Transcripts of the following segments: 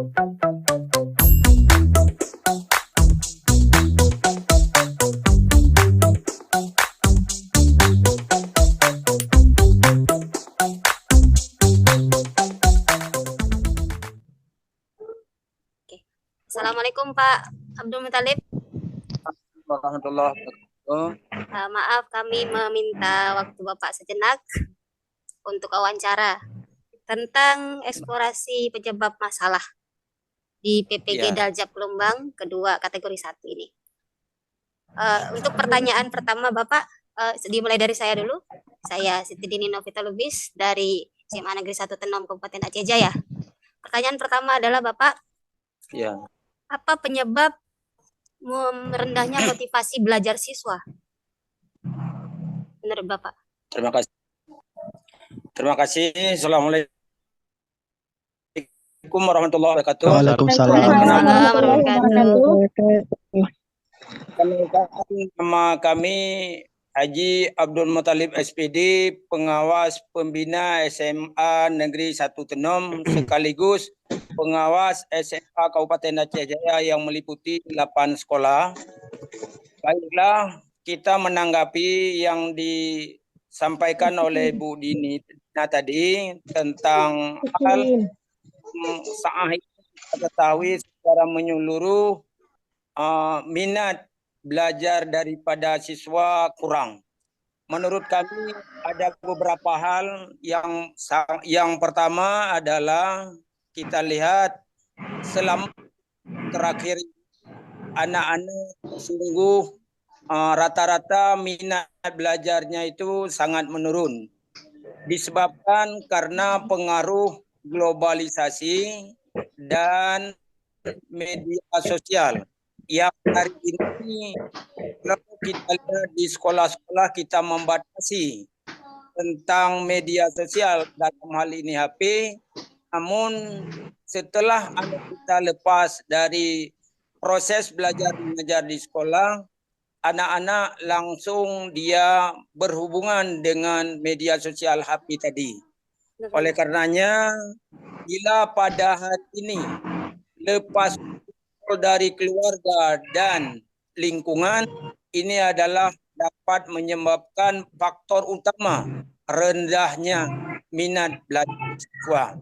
Assalamualaikum Pak Abdul Muthalib. Warahmatullahi wabarakatuh. Maaf, kami meminta waktu Bapak sejenak untuk wawancara tentang eksplorasi penyebab masalah di PPG Daljab Plumbang kedua kategori 1 ini. Untuk pertanyaan pertama Bapak, dimulai dari saya dulu. Saya Siti Dini Novita Lubis dari SMA Negeri 1 Tenom Kabupaten Aceh Jaya. Pertanyaan pertama adalah Bapak, apa penyebab merendahnya motivasi belajar siswa menurut Bapak? Terima kasih. Terima kasih. Assalamualaikum warahmatullahi wabarakatuh. Waalaikumsalam warahmatullahi wabarakatuh. Nama kami Haji Abdul Muthalib SPD, pengawas pembina SMA Negeri 1 Tenom sekaligus pengawas SMA Kabupaten Aceh Jaya yang meliputi 8 sekolah. Baiklah, kita menanggapi yang disampaikan oleh Bu Dini tadi tentang hal saat kita ketahui secara menyeluruh minat belajar daripada siswa kurang. Menurut kami ada beberapa hal yang pertama adalah kita lihat selama terakhir anak-anak sungguh rata-rata minat belajarnya itu sangat menurun. Disebabkan karena pengaruh globalisasi dan media sosial. Yang hari ini kalau kita lihat di sekolah-sekolah kita membatasi tentang media sosial, dalam hal ini HP. Namun setelah anak kita lepas dari proses belajar mengajar di sekolah, anak-anak langsung dia berhubungan dengan media sosial HP tadi. Oleh karenanya, bila pada hari ini lepas dari keluarga dan lingkungan, ini adalah dapat menyebabkan faktor utama rendahnya minat belajar siswa.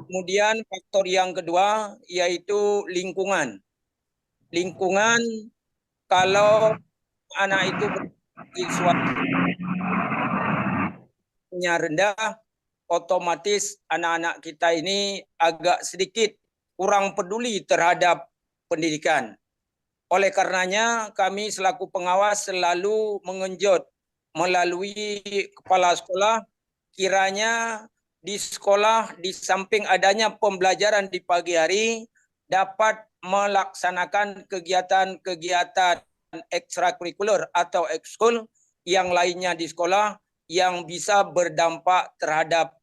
Kemudian faktor yang kedua yaitu lingkungan. Lingkungan, kalau anak itu di suatu rendah, otomatis anak-anak kita ini agak sedikit kurang peduli terhadap pendidikan. Oleh karenanya kami selaku pengawas selalu mengenjot melalui kepala sekolah, kiranya di sekolah di samping adanya pembelajaran di pagi hari dapat melaksanakan kegiatan-kegiatan ekstrakurikuler atau ekskul yang lainnya di sekolah yang bisa berdampak terhadap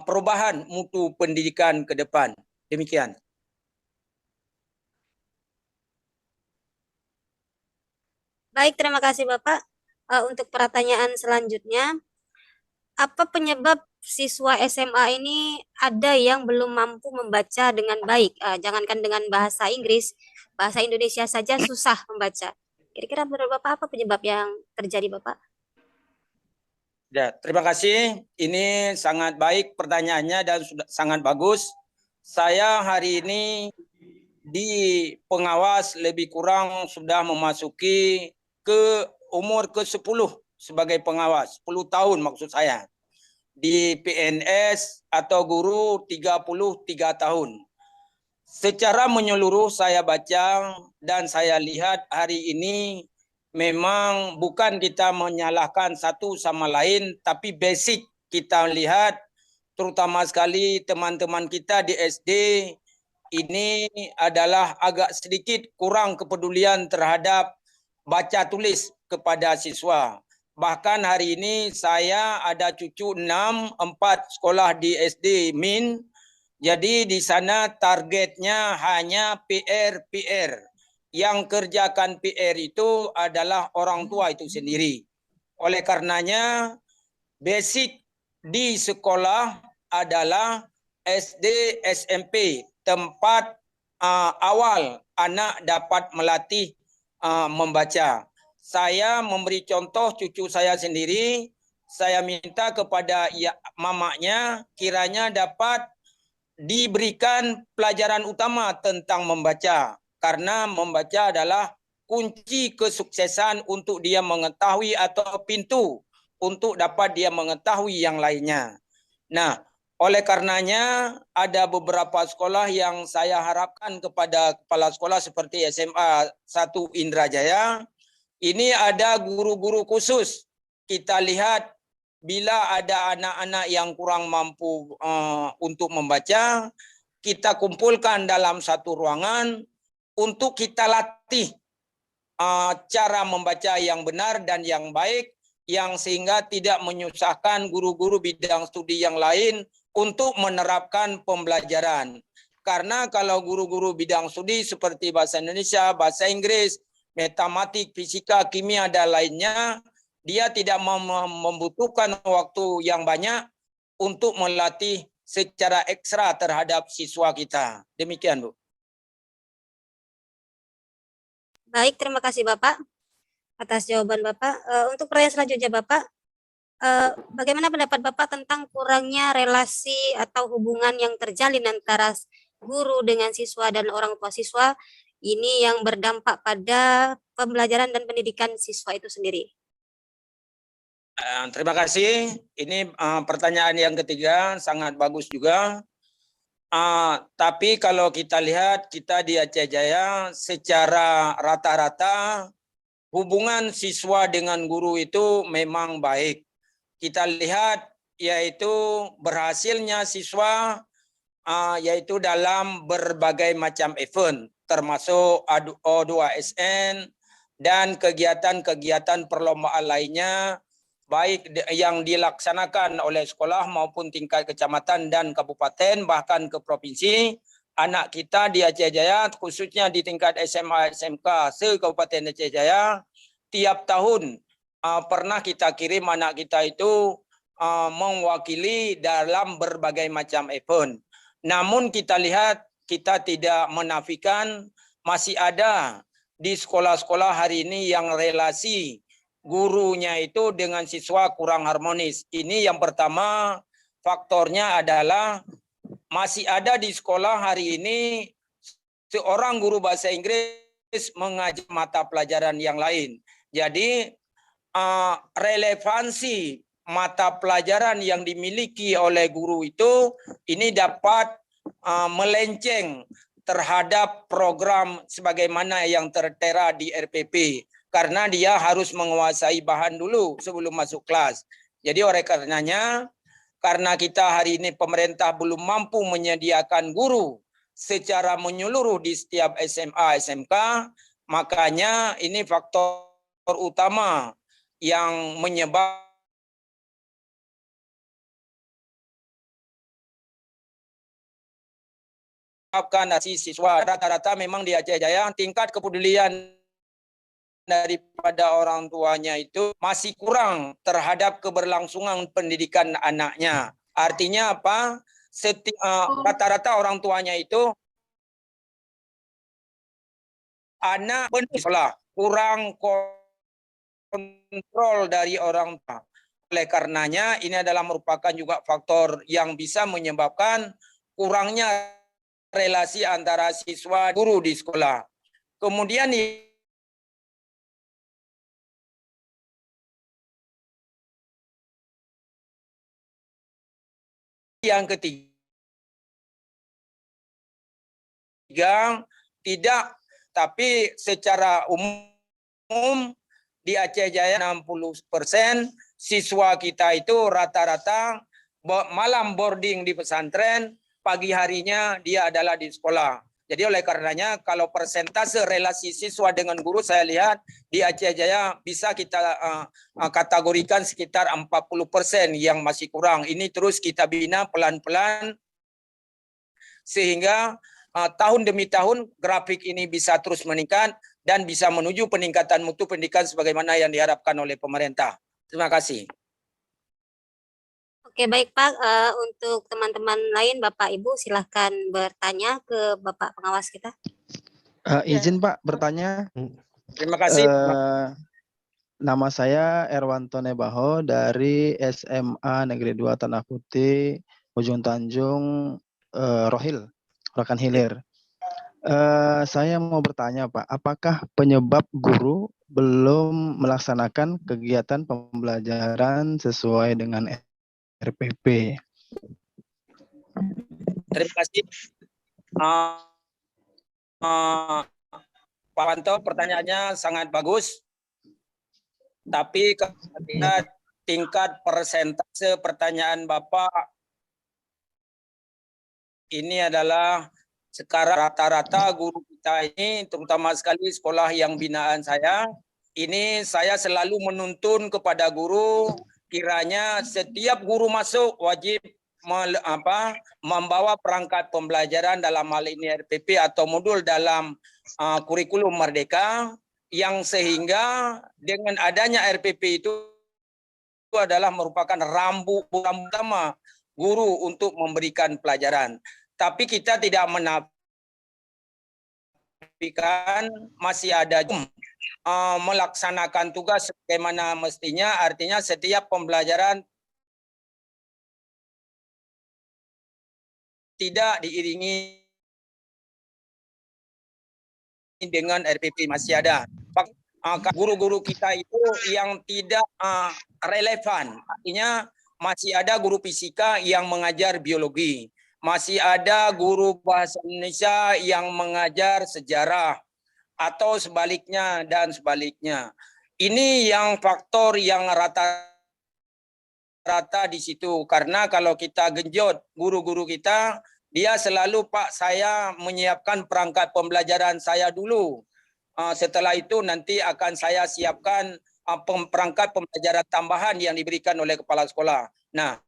perubahan mutu pendidikan ke depan. Demikian. Baik, terima kasih Bapak. Untuk pertanyaan selanjutnya, apa penyebab siswa SMA ini ada yang belum mampu membaca dengan baik? Jangankan dengan bahasa Inggris, bahasa Indonesia saja susah membaca. Kira-kira menurut Bapak apa penyebab yang terjadi Bapak? Ya, terima kasih. Ini sangat baik pertanyaannya dan sudah sangat bagus. Saya hari ini di pengawas lebih kurang sudah memasuki ke umur ke-10 sebagai pengawas, 10 tahun maksud saya. Di PNS atau guru 33 tahun. Secara menyeluruh saya baca dan saya lihat hari ini memang bukan kita menyalahkan satu sama lain, tapi basic kita lihat terutama sekali teman-teman kita di SD ini adalah agak sedikit kurang kepedulian terhadap baca tulis kepada siswa. Bahkan hari ini saya ada cucu 4 sekolah di SD Min. Jadi di sana targetnya hanya PR. Yang kerjakan PR itu adalah orang tua itu sendiri. Oleh karenanya basic di sekolah adalah SD, SMP tempat awal anak dapat melatih membaca. Saya memberi contoh cucu saya sendiri. Saya minta kepada mamanya kiranya dapat diberikan pelajaran utama tentang membaca. Karena membaca adalah kunci kesuksesan untuk dia mengetahui atau pintu untuk dapat dia mengetahui yang lainnya. Nah, oleh karenanya ada beberapa sekolah yang saya harapkan kepada kepala sekolah seperti SMA 1 Indrajaya. Ini ada guru-guru khusus. Kita lihat bila ada anak-anak yang kurang mampu untuk membaca, kita kumpulkan dalam satu ruangan untuk kita latih cara membaca yang benar dan yang baik, yang sehingga tidak menyusahkan guru-guru bidang studi yang lain untuk menerapkan pembelajaran. Karena kalau guru-guru bidang studi seperti bahasa Indonesia, bahasa Inggris, matematik, fisika, kimia, dan lainnya, dia tidak membutuhkan waktu yang banyak untuk melatih secara ekstra terhadap siswa kita. Demikian, Bu. Baik, terima kasih Bapak atas jawaban Bapak. Untuk pertanyaan selanjutnya Bapak, bagaimana pendapat Bapak tentang kurangnya relasi atau hubungan yang terjalin antara guru dengan siswa dan orang tua siswa ini yang berdampak pada pembelajaran dan pendidikan siswa itu sendiri? Terima kasih. Ini pertanyaan yang ketiga, sangat bagus juga. Tapi kalau kita lihat, kita di Aceh Jaya secara rata-rata hubungan siswa dengan guru itu memang baik. Kita lihat yaitu berhasilnya siswa yaitu dalam berbagai macam event, termasuk O2SN dan kegiatan-kegiatan perlombaan lainnya, baik yang dilaksanakan oleh sekolah maupun tingkat kecamatan dan kabupaten, bahkan ke provinsi. Anak kita di Aceh Jaya, khususnya di tingkat SMA SMK se-Kabupaten Aceh Jaya, tiap tahun pernah kita kirim anak kita itu mewakili dalam berbagai macam event. Namun kita lihat, kita tidak menafikan masih ada di sekolah-sekolah hari ini yang relasi gurunya itu dengan siswa kurang harmonis. Ini yang pertama, faktornya adalah masih ada di sekolah hari ini seorang guru bahasa Inggris mengajar mata pelajaran yang lain. Jadi relevansi mata pelajaran yang dimiliki oleh guru itu ini dapat melenceng terhadap program sebagaimana yang tertera di RPP. Karena dia harus menguasai bahan dulu sebelum masuk kelas. Jadi oleh karenanya, karena kita hari ini pemerintah belum mampu menyediakan guru secara menyeluruh di setiap SMA, SMK, makanya ini faktor utama yang menyebabkan siswa rata-rata memang di Aceh Jaya tingkat kepedulian daripada orang tuanya itu masih kurang terhadap keberlangsungan pendidikan anaknya. Artinya apa? Rata-rata orang tuanya itu anak sekolah kurang kontrol dari orang tua. Oleh karenanya ini adalah merupakan juga faktor yang bisa menyebabkan kurangnya relasi antara siswa guru di sekolah. Kemudian yang ketiga, tidak, tapi secara umum di Aceh Jaya 60% siswa kita itu rata-rata malam boarding di pesantren, pagi harinya dia adalah di sekolah. Jadi oleh karenanya kalau persentase relasi siswa dengan guru saya lihat di Aceh Jaya bisa kita kategorikan sekitar 40% yang masih kurang. Ini terus kita bina pelan-pelan sehingga tahun demi tahun grafik ini bisa terus meningkat dan bisa menuju peningkatan mutu pendidikan sebagaimana yang diharapkan oleh pemerintah. Terima kasih. Oke, baik Pak. Untuk teman-teman lain, Bapak Ibu silahkan bertanya ke Bapak pengawas kita. Izin Pak bertanya. Terima kasih. Nama saya Erwanto Nebaho dari SMA Negeri 2 Tanah Putih, Ujung Tanjung, Rohil, Rokan Hilir. Saya mau bertanya Pak, apakah penyebab guru belum melaksanakan kegiatan pembelajaran sesuai dengan RPP? Terima kasih. Pak Wanto, pertanyaannya sangat bagus. Tapi kalau lihat tingkat persentase pertanyaan Bapak ini adalah sekarang rata-rata guru kita ini, terutama sekali sekolah yang binaan saya, ini saya selalu menuntun kepada guru, kiranya setiap guru masuk wajib membawa perangkat pembelajaran dalam hal ini RPP atau modul dalam kurikulum Merdeka, yang sehingga dengan adanya RPP itu adalah merupakan rambu utama guru untuk memberikan pelajaran. Tapi kita tidak menafikan masih ada melaksanakan tugas sebagaimana mestinya, artinya setiap pembelajaran tidak diiringi dengan RPP, masih ada guru-guru kita itu yang tidak relevan. Artinya masih ada guru fisika yang mengajar biologi, masih ada guru bahasa Indonesia yang mengajar sejarah, atau sebaliknya dan sebaliknya. Ini yang faktor yang rata-rata di situ. Karena kalau kita genjot guru-guru kita, dia selalu, Pak, saya menyiapkan perangkat pembelajaran saya dulu. Setelah itu nanti akan saya siapkan perangkat pembelajaran tambahan yang diberikan oleh kepala sekolah. Nah,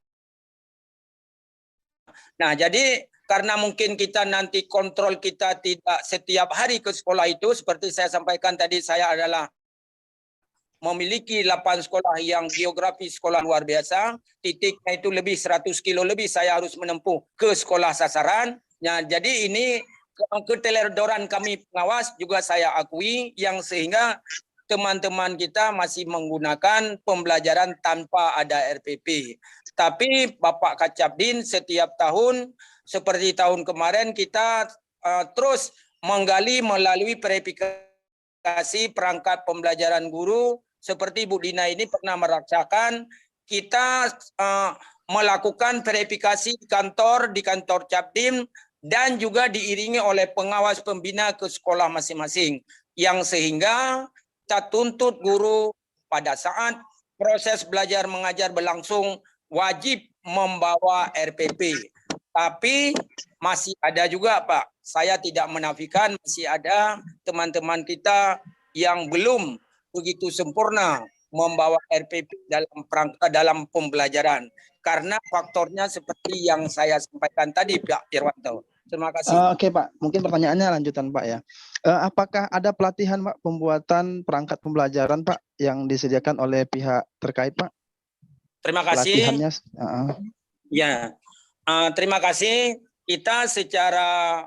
jadi karena mungkin kita nanti kontrol kita tidak setiap hari ke sekolah itu, seperti saya sampaikan tadi, saya adalah memiliki 8 sekolah yang geografi sekolah luar biasa, titiknya itu lebih 100 kilo lebih saya harus menempuh ke sekolah sasaran. Nah, jadi ini keteledoran kami pengawas juga saya akui, yang sehingga teman-teman kita masih menggunakan pembelajaran tanpa ada RPP. Tapi Bapak Kacapdin setiap tahun, seperti tahun kemarin, kita terus menggali melalui verifikasi perangkat pembelajaran guru. Seperti Bu Dina ini pernah merasakan, kita melakukan verifikasi di kantor Capdim, dan juga diiringi oleh pengawas pembina ke sekolah masing-masing, yang sehingga kita tuntut guru pada saat proses belajar mengajar berlangsung wajib membawa RPP. Tapi masih ada juga, Pak, saya tidak menafikan masih ada teman-teman kita yang belum begitu sempurna membawa RPP dalam pembelajaran, karena faktornya seperti yang saya sampaikan tadi, Pak Irwanto. Terima kasih. Oke Pak, mungkin pertanyaannya lanjutan Pak ya. Apakah ada pelatihan Pak pembuatan perangkat pembelajaran Pak yang disediakan oleh pihak terkait Pak? Terima kasih. Pelatihannya. Ya, terima kasih. Kita secara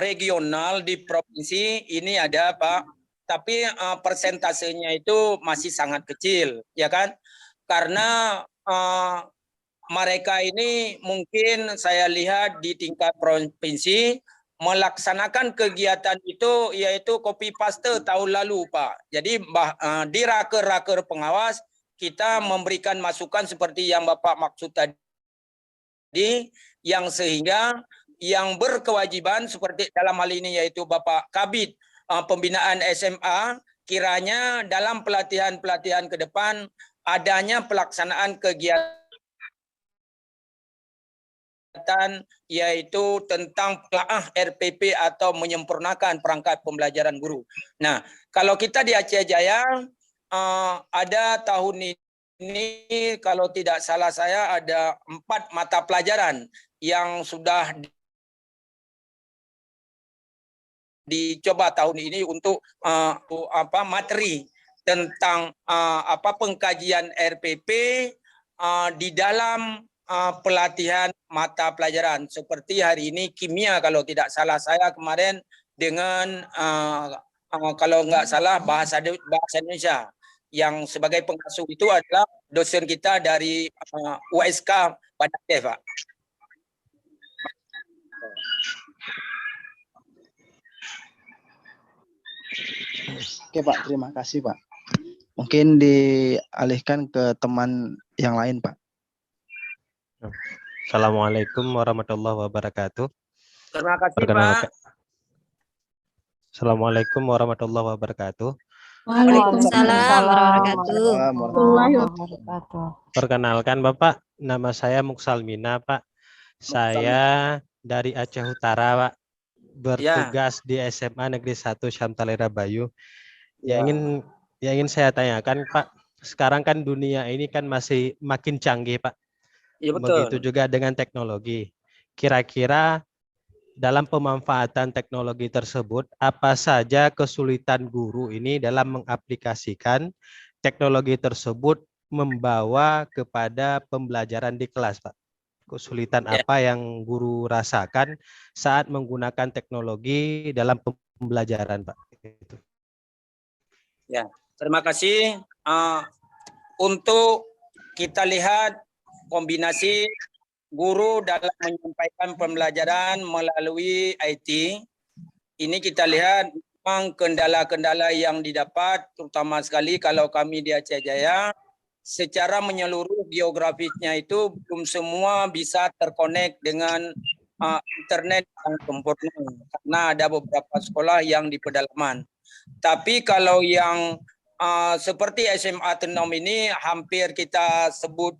regional di provinsi ini ada Pak, tapi persentasenya itu masih sangat kecil, ya kan? Karena mereka ini mungkin saya lihat di tingkat provinsi melaksanakan kegiatan itu yaitu copy paste tahun lalu, Pak. Jadi di raker-raker pengawas kita memberikan masukan seperti yang Bapak maksud tadi, yang sehingga yang berkewajiban seperti dalam hal ini yaitu Bapak Kabid Pembinaan SMA, kiranya dalam pelatihan-pelatihan ke depan adanya pelaksanaan kegiatan yaitu tentang pelaah RPP atau menyempurnakan perangkat pembelajaran guru. Nah, kalau kita di Aceh Jaya ada tahun ini kalau tidak salah saya ada 4 mata pelajaran yang sudah dicoba tahun ini untuk materi tentang pengkajian RPP di dalam pelatihan mata pelajaran seperti hari ini kimia kalau tidak salah saya kemarin dengan kalau nggak salah bahasa Indonesia yang sebagai pengasuh itu adalah dosen kita dari USK Banda Aceh, Pak. Oke Pak, terima kasih Pak. Mungkin dialihkan ke teman yang lain Pak. Assalamualaikum warahmatullahi wabarakatuh. Terima kasih, Perkenalkan. Pak. Assalamualaikum warahmatullahi wabarakatuh. Waalaikumsalam warahmatullahi wabarakatuh. Perkenalkan Bapak, nama saya Muksalmina Pak. Saya dari Aceh Utara Pak. Bertugas di SMA Negeri 1 Syamtalera Bayu. Yang ingin saya tanyakan Pak, sekarang kan dunia ini kan masih makin canggih Pak. Iya betul. Begitu juga dengan teknologi. Kira-kira dalam pemanfaatan teknologi tersebut, apa saja kesulitan guru ini dalam mengaplikasikan teknologi tersebut membawa kepada pembelajaran di kelas, Pak? Kesulitan apa yang guru rasakan saat menggunakan teknologi dalam pembelajaran, Pak? Ya, terima kasih. Untuk kita lihat kombinasi guru dalam menyampaikan pembelajaran melalui IT, ini kita lihat memang kendala-kendala yang didapat, terutama sekali kalau kami di Aceh Jaya, secara menyeluruh geografisnya itu belum semua bisa terkonek dengan internet yang sempurna, karena ada beberapa sekolah yang di pedalaman. Tapi kalau yang seperti SMA Tenom ini hampir kita sebut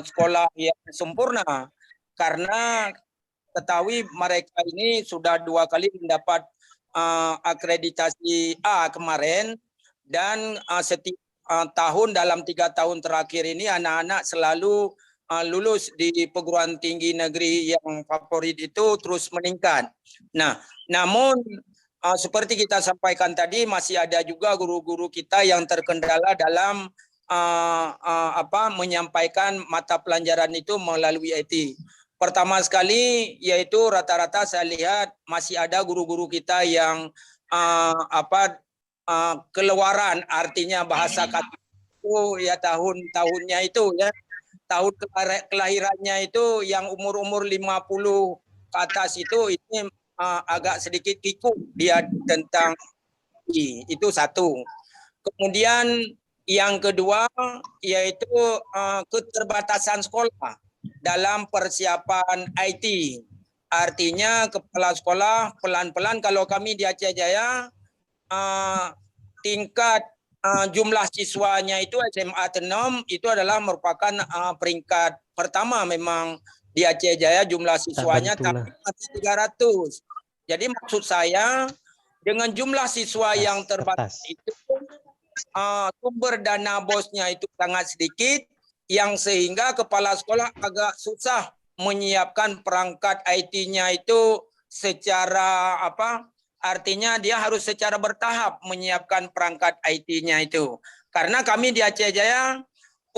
sekolah yang sempurna, karena ketahui mereka ini sudah 2 kali mendapat akreditasi A kemarin, dan setiap tahun dalam 3 tahun terakhir ini anak-anak selalu lulus di perguruan tinggi negeri yang favorit itu terus meningkat. Nah, namun seperti kita sampaikan tadi, masih ada juga guru-guru kita yang terkendala dalam menyampaikan mata pelajaran itu melalui IT. Pertama sekali yaitu rata-rata saya lihat masih ada guru-guru kita yang keluaran, artinya bahasa kata itu ya tahun-tahunnya itu ya, tahun kelahirannya itu yang umur-umur 50 ke atas itu ini agak sedikit kikuk dia tentang itu satu. Kemudian yang kedua yaitu keterbatasan sekolah dalam persiapan IT. Artinya kepala sekolah pelan-pelan, kalau kami di Aceh Jaya tingkat jumlah siswanya itu SMA Tenom itu adalah merupakan peringkat pertama memang di Aceh Jaya jumlah siswanya, tapi masih 300. Jadi maksud saya dengan jumlah siswa yang terbatas itu sumber dana bosnya itu sangat sedikit, yang sehingga kepala sekolah agak susah menyiapkan perangkat IT-nya itu secara artinya dia harus secara bertahap menyiapkan perangkat IT-nya itu. Karena kami di Aceh Jaya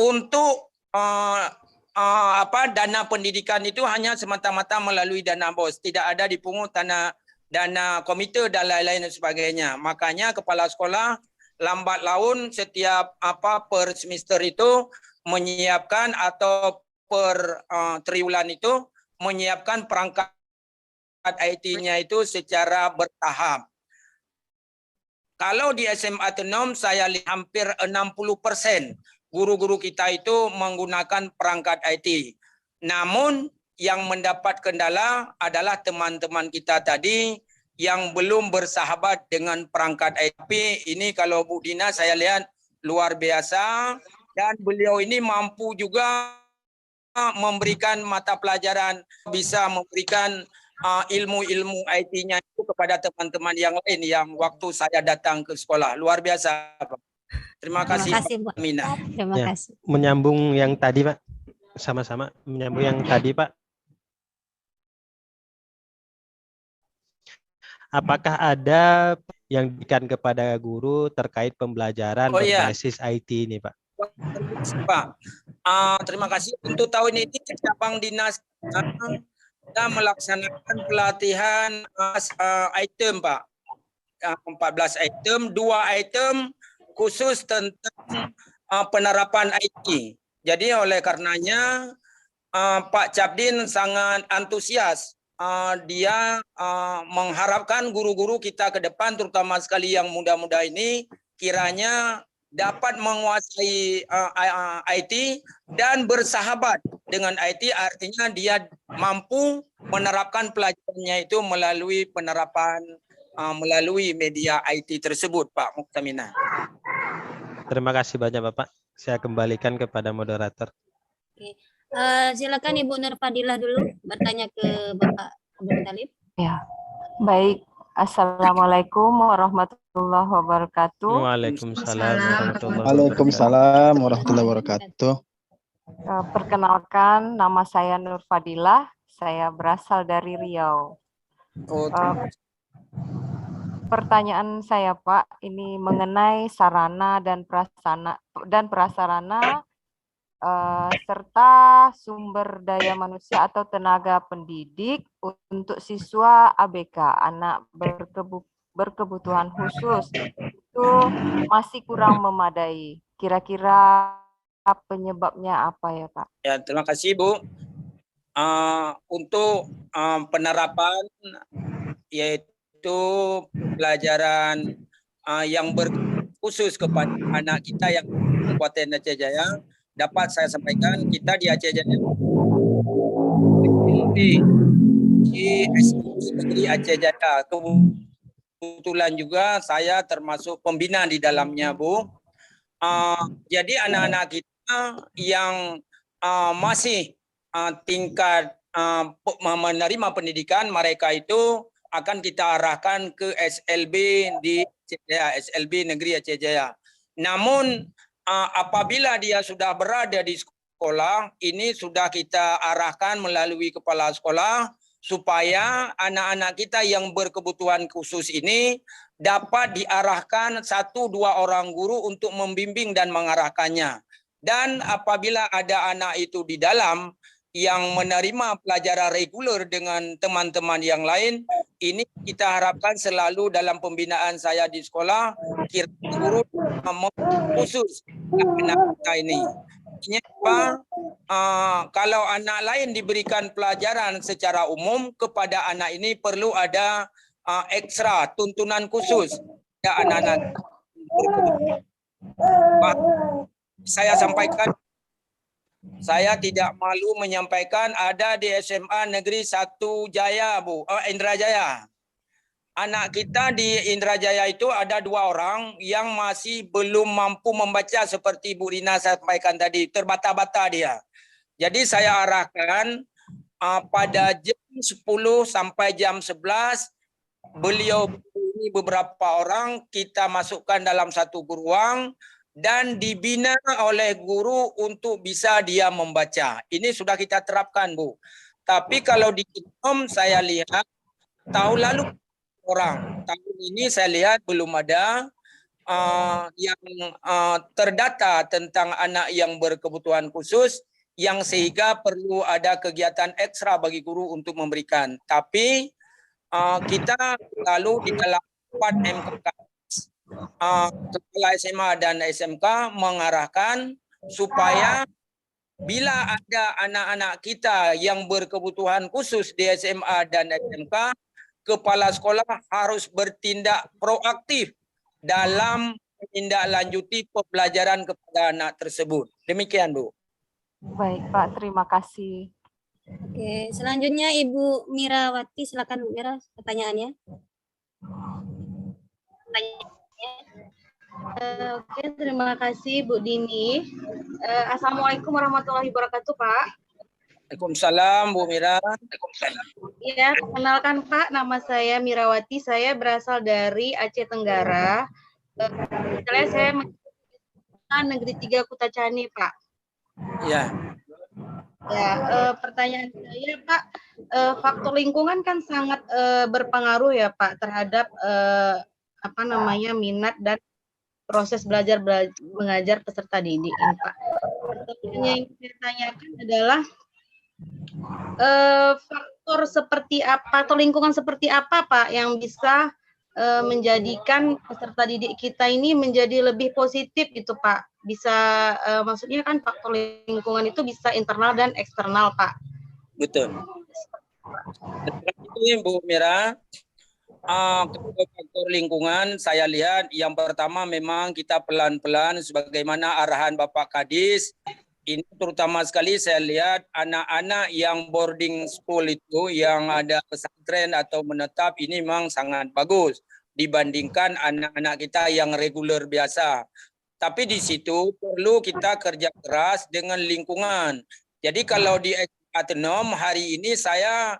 untuk dana pendidikan itu hanya semata-mata melalui dana bos, tidak ada dipungut dana komite dan lain-lain dan sebagainya. Makanya kepala sekolah lambat laun setiap per semester itu menyiapkan atau per triwulan itu menyiapkan perangkat IT-nya itu secara bertahap. Kalau di SMA Tenom saya lihat hampir 60% guru-guru kita itu menggunakan perangkat IT. Namun yang mendapat kendala adalah teman-teman kita tadi yang belum bersahabat dengan perangkat IT. Ini kalau Bu Dina saya lihat luar biasa, dan beliau ini mampu juga memberikan mata pelajaran, bisa memberikan ilmu-ilmu IT-nya itu kepada teman-teman yang lain yang waktu saya datang ke sekolah. Luar biasa, Pak. Terima kasih, Bu. Mina. Terima kasih. Menyambung yang tadi, Pak. Sama-sama menyambung yang tadi, Pak. Apakah ada yang diberikan kepada guru terkait pembelajaran berbasis IT ini, Pak? Pak. Terima kasih. Untuk tahun ini cabang dinas kita melaksanakan pelatihan item, Pak. 14 item, 2 item khusus tentang penerapan IT. Jadi oleh karenanya Pak Capdin sangat antusias. Dia mengharapkan guru-guru kita ke depan, terutama sekali yang muda-muda ini, kiranya dapat menguasai IT dan bersahabat dengan IT, artinya dia mampu menerapkan pelajarannya itu melalui penerapan melalui media IT tersebut, Pak Muktamina. Terima kasih banyak Bapak. Saya kembalikan kepada moderator. Oke. Silakan Ibu Nur Fadilah dulu bertanya ke Bapak Abdul Talib. Ya, baik. Assalamualaikum warahmatullahi wabarakatuh. Waalaikumsalam warahmatullahi wabarakatuh. Waalaikumsalam warahmatullahi wabarakatuh. Perkenalkan, nama saya Nur Fadilah. Saya berasal dari Riau. Pertanyaan saya, Pak, ini mengenai sarana dan prasarana serta sumber daya manusia atau tenaga pendidik untuk siswa ABK, anak berkebutuhan khusus, itu masih kurang memadai. Kira-kira penyebabnya apa ya, Pak? Ya, terima kasih, Bu. Untuk penerapan yaitu pelajaran yang berkhusus kepada anak kita yang Kabupaten Aceh Jaya, dapat saya sampaikan kita di Aceh Jaya di Negeri Aceh Jaya. Kebetulan juga saya termasuk pembina di dalamnya, Bu. Jadi anak-anak kita yang masih tingkat menerima pendidikan, mereka itu akan kita arahkan ke SLB di Aceh Jaya, SLB Negeri Aceh Jaya. Namun apabila dia sudah berada di sekolah, ini sudah kita arahkan melalui kepala sekolah supaya anak-anak kita yang berkebutuhan khusus ini dapat diarahkan 1-2 orang guru untuk membimbing dan mengarahkannya. Dan apabila ada anak itu di dalam yang menerima pelajaran reguler dengan teman-teman yang lain, ini kita harapkan selalu dalam pembinaan saya di sekolah, guru khusus anak kita ini. Apa? Kalau anak lain diberikan pelajaran secara umum, kepada anak ini perlu ada ekstra tuntunan khusus. Ya, anak-anak. Saya sampaikan, saya tidak malu menyampaikan ada di SMA Negeri 1 Jaya, Bu, Indrajaya. Anak kita di Indrajaya itu ada 2 orang yang masih belum mampu membaca seperti Bu Rina sampaikan tadi, terbata-bata dia. Jadi saya arahkan pada jam 10 sampai jam 11, beliau ini beberapa orang kita masukkan dalam satu ruang dan dibina oleh guru untuk bisa dia membaca. Ini sudah kita terapkan, Bu. Tapi kalau di Kinom saya lihat tahun lalu orang, tahun ini saya lihat belum ada yang terdata tentang anak yang berkebutuhan khusus yang sehingga perlu ada kegiatan ekstra bagi guru untuk memberikan. Tapi kita lalu di dalam 4 MKK kepala SMA dan SMK mengarahkan supaya bila ada anak-anak kita yang berkebutuhan khusus di SMA dan SMK, kepala sekolah harus bertindak proaktif dalam menindaklanjuti pembelajaran kepada anak tersebut. Demikian, Bu. Baik, Pak. Terima kasih. Oke, selanjutnya Ibu Mirawati, silakan Bu Mira pertanyaannya. Oke, terima kasih Bu Dini. Assalamualaikum warahmatullahi wabarakatuh, Pak. Waalaikumsalam, Bu Mira. Ya, kenalkan Pak, nama saya Mirawati. Saya berasal dari Aceh Tenggara. Saya Negeri 3 Kutacani, Pak. Ya. Ya, pertanyaan saya, Pak, faktor lingkungan kan sangat berpengaruh ya, Pak, terhadap minat dan proses belajar mengajar peserta didik ini, Pak. Pertanyaannya yang saya tanyakan adalah faktor seperti apa atau lingkungan seperti apa, Pak, yang bisa menjadikan peserta didik kita ini menjadi lebih positif gitu, Pak. Bisa maksudnya kan faktor lingkungan itu bisa internal dan eksternal, Pak. Betul. Itu Bu Mira, faktor lingkungan saya lihat yang pertama memang kita pelan-pelan sebagaimana arahan Bapak Kadis. Ini terutama sekali saya lihat anak-anak yang boarding school itu yang ada pesantren atau menetap ini memang sangat bagus dibandingkan anak-anak kita yang reguler biasa. Tapi di situ perlu kita kerja keras dengan lingkungan. Jadi kalau di Tenom hari ini saya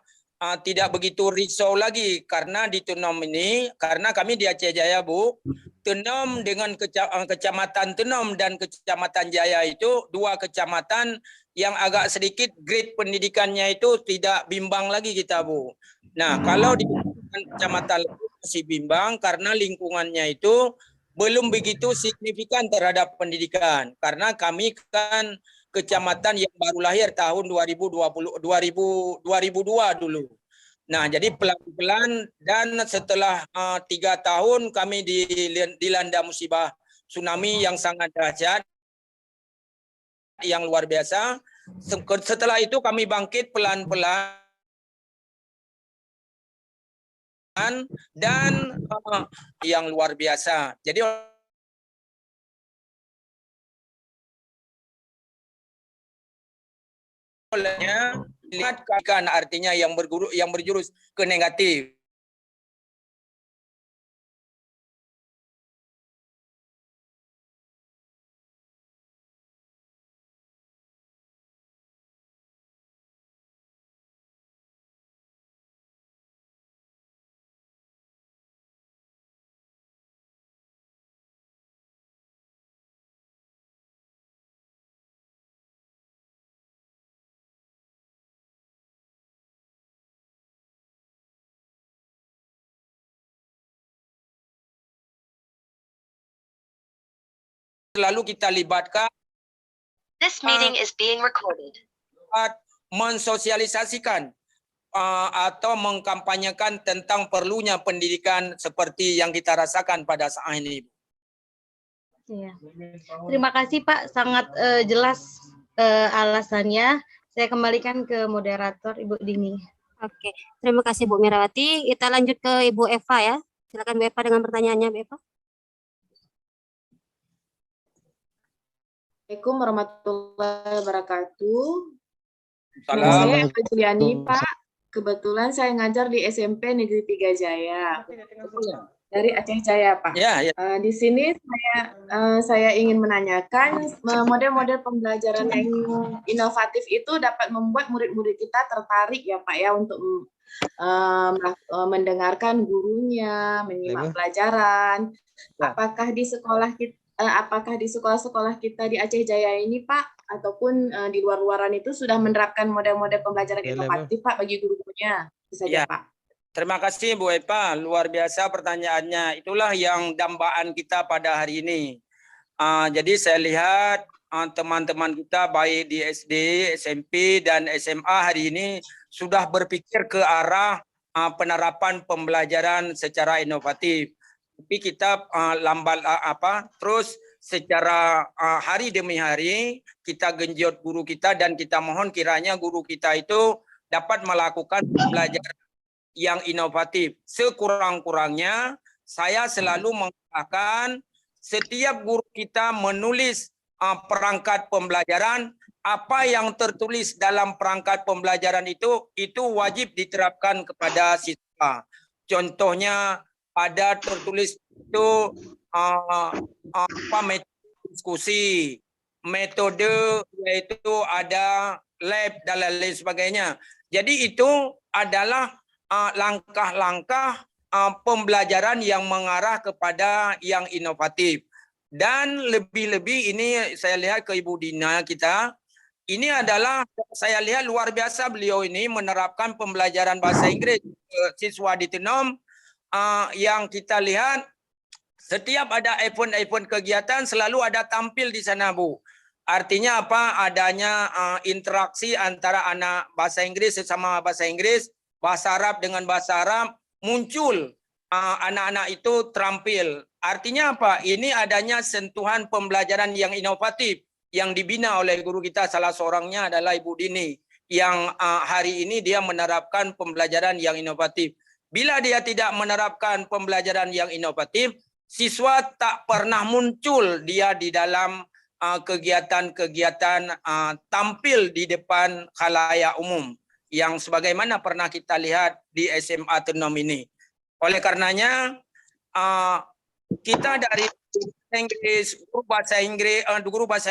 tidak begitu risau lagi karena di Tenom ini, karena kami di Aceh Jaya, Bu, Tenom dengan kecamatan Tenom dan kecamatan Jaya itu dua kecamatan yang agak sedikit grade pendidikannya itu tidak bimbang lagi kita, Bu. Nah, kalau di kecamatan masih bimbang karena lingkungannya itu belum begitu signifikan terhadap pendidikan. Karena kami kan kecamatan yang baru lahir tahun 2002 dulu. Nah, jadi pelan-pelan dan setelah 3 tahun kami dilanda musibah tsunami yang sangat dahsyat, yang luar biasa. Setelah itu kami bangkit pelan-pelan dan yang luar biasa. Jadi olehnya lihat kan artinya yang berjurus ke negatif. Lalu kita libatkan This meeting is being recorded. mensosialisasikan atau mengkampanyekan tentang perlunya pendidikan seperti yang kita rasakan pada saat ini. Iya. Terima kasih Pak, sangat jelas alasannya. Saya kembalikan ke moderator Ibu Dini. Oke, terima kasih Bu Mirawati. Kita lanjut ke Ibu Eva ya. Silakan Bu Eva dengan pertanyaannya, Bu Eva. Assalamualaikum warahmatullahi wabarakatuh. Nama Salam. saya Eva Juliani, Pak. Kebetulan saya ngajar di SMP Negeri 3 Jaya. Dari Aceh Jaya, Pak. Ya, ya. Di sini saya ingin menanyakan model-model pembelajaran yang inovatif itu dapat membuat murid-murid kita tertarik ya, Pak, ya, untuk mendengarkan gurunya, menyimak pelajaran. Apakah di sekolah kita apakah di sekolah-sekolah kita di Aceh Jaya ini, Pak, ataupun di luar-luaran itu sudah menerapkan model-model pembelajaran inovatif, Pak, bagi guru-gurunya? Itu saja, Pak. Terima kasih Bu Eva, luar biasa pertanyaannya. Itulah yang dambaan kita pada hari ini. Jadi saya lihat teman-teman kita baik di SD, SMP, dan SMA hari ini sudah berpikir ke arah penerapan pembelajaran secara inovatif. Tapi kita terus secara hari demi hari kita genjot guru kita dan kita mohon kiranya guru kita itu dapat melakukan pembelajaran yang inovatif. Sekurang-kurangnya saya selalu mengatakan setiap guru kita menulis perangkat pembelajaran, apa yang tertulis dalam perangkat pembelajaran itu wajib diterapkan kepada siswa. Contohnya ada tertulis itu metode diskusi, metode yaitu ada lab dan lain sebagainya. Jadi itu adalah langkah-langkah pembelajaran yang mengarah kepada yang inovatif. Dan lebih-lebih ini saya lihat ke Ibu Dina kita, ini adalah saya lihat luar biasa beliau ini menerapkan pembelajaran bahasa Inggris ke siswa di Tenom. Yang kita lihat Setiap ada event-event kegiatan selalu ada tampil di sana, Bu. Artinya apa? Adanya interaksi antara anak bahasa Inggris sesama bahasa Inggris, bahasa Arab dengan bahasa Arab, muncul anak-anak itu terampil. Artinya apa? Ini adanya sentuhan pembelajaran yang inovatif yang dibina oleh guru kita, salah seorangnya adalah Ibu Dini, yang hari ini dia menerapkan pembelajaran yang inovatif. Bila dia tidak menerapkan pembelajaran yang inovatif, siswa tak pernah muncul dia di dalam kegiatan-kegiatan tampil di depan khalayak umum yang sebagaimana pernah kita lihat di SMA Tenom ini. Oleh karenanya kita dari Inggris, guru bahasa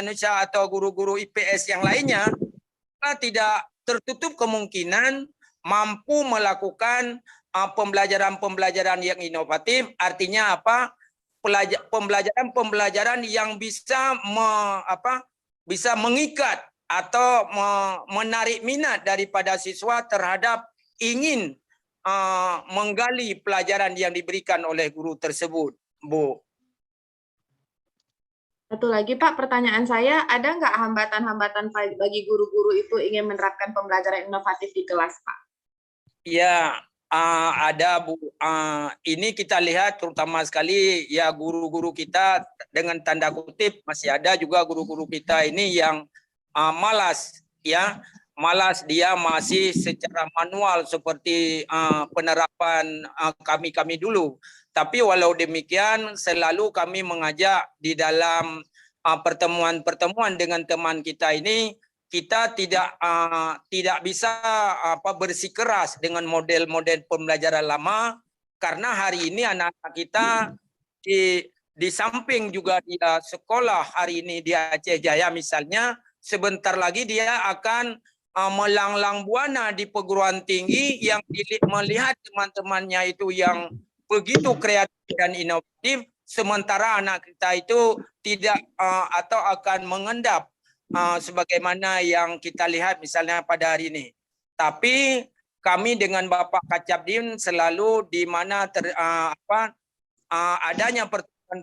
Indonesia atau guru-guru IPS yang lainnya, kita tidak tertutup kemungkinan mampu melakukan pembelajaran-pembelajaran yang inovatif. Artinya apa? Pembelajaran yang bisa bisa mengikat atau menarik minat daripada siswa terhadap ingin menggali pelajaran yang diberikan oleh guru tersebut, Bu. Satu lagi Pak, pertanyaan saya, ada nggak hambatan-hambatan bagi guru-guru itu ingin menerapkan pembelajaran inovatif di kelas, Pak? Ya, ada, Bu. Ini kita lihat terutama sekali ya guru-guru kita dengan tanda kutip masih ada juga guru-guru kita ini yang malas, ya. Malas, dia masih secara manual seperti penerapan kami dulu. Tapi walau demikian selalu kami mengajak di dalam pertemuan-pertemuan dengan teman kita ini, kita tidak bisa bersikeras dengan model-model pembelajaran lama, karena hari ini anak-anak kita di samping juga dia sekolah hari ini di Aceh Jaya misalnya, sebentar lagi dia akan melanglang buana di perguruan tinggi yang melihat teman-temannya itu yang begitu kreatif dan inovatif, sementara anak kita itu tidak atau akan mengendap sebagaimana yang kita lihat misalnya pada hari ini. Tapi kami dengan Bapak Kacapdin selalu di mana adanya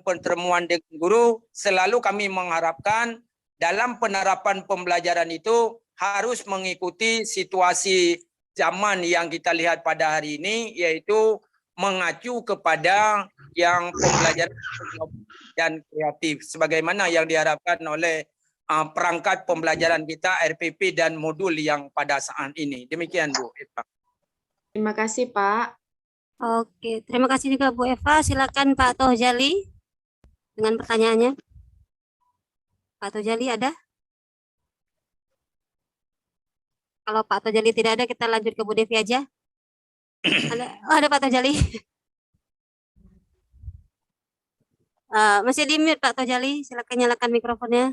pertemuan dengan guru, selalu kami mengharapkan dalam penerapan pembelajaran itu harus mengikuti situasi zaman yang kita lihat pada hari ini, yaitu mengacu kepada yang pembelajaran dan kreatif sebagaimana yang diharapkan oleh perangkat pembelajaran kita, RPP dan modul yang pada saat ini. Demikian Bu Eva. Terima kasih Pak. Oke, terima kasih juga Bu Eva. Silakan Pak Tohjali dengan pertanyaannya. Pak Tohjali ada? Kalau Pak Tohjali tidak ada, kita lanjut ke Bu Devi aja. Ada Pak Tohjali. Masih di mute Pak Tohjali, silakan nyalakan mikrofonnya.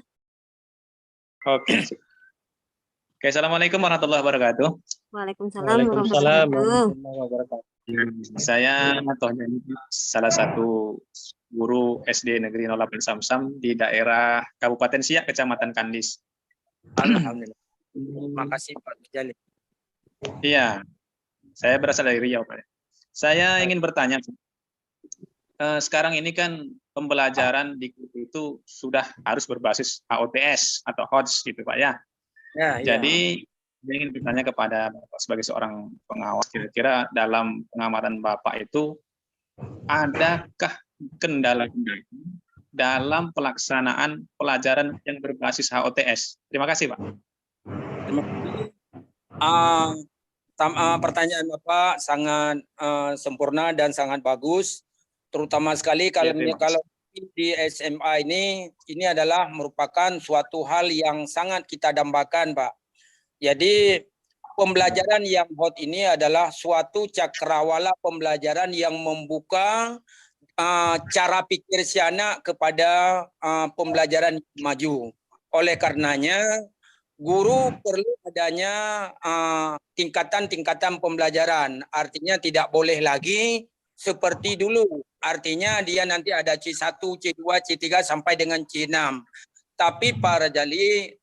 Oke. Assalamualaikum warahmatullahi wabarakatuh. Waalaikumsalam warahmatullahi wabarakatuh. Saya Tohjali, salah satu guru SD Negeri 08 Samsam di daerah Kabupaten Siak, Kecamatan Kandis. Alhamdulillah. Terima kasih Pak Tohjali. Iya, saya berasal dari Riau, Pak. Saya ingin bertanya, sekarang ini kan pembelajaran di itu sudah harus berbasis HOTS atau HOTS gitu Pak ya. Jadi saya ingin bertanya kepada Bapak sebagai seorang pengawas, kira-kira dalam pengamatan Bapak itu adakah kendala-kendala dalam pelaksanaan pelajaran yang berbasis HOTS? Terima kasih Pak. Pertanyaan Bapak sangat sempurna dan sangat bagus, terutama sekali kalau di SMA ini adalah merupakan suatu hal yang sangat kita dambakan, Pak. Jadi pembelajaran yang hot ini adalah suatu cakrawala pembelajaran yang membuka cara pikir si anak kepada pembelajaran maju. Oleh karenanya guru perlu adanya tingkatan-tingkatan pembelajaran. Artinya tidak boleh lagi seperti dulu. Artinya dia nanti ada C1, C2, C3 sampai dengan C6. Tapi Pak Rajali,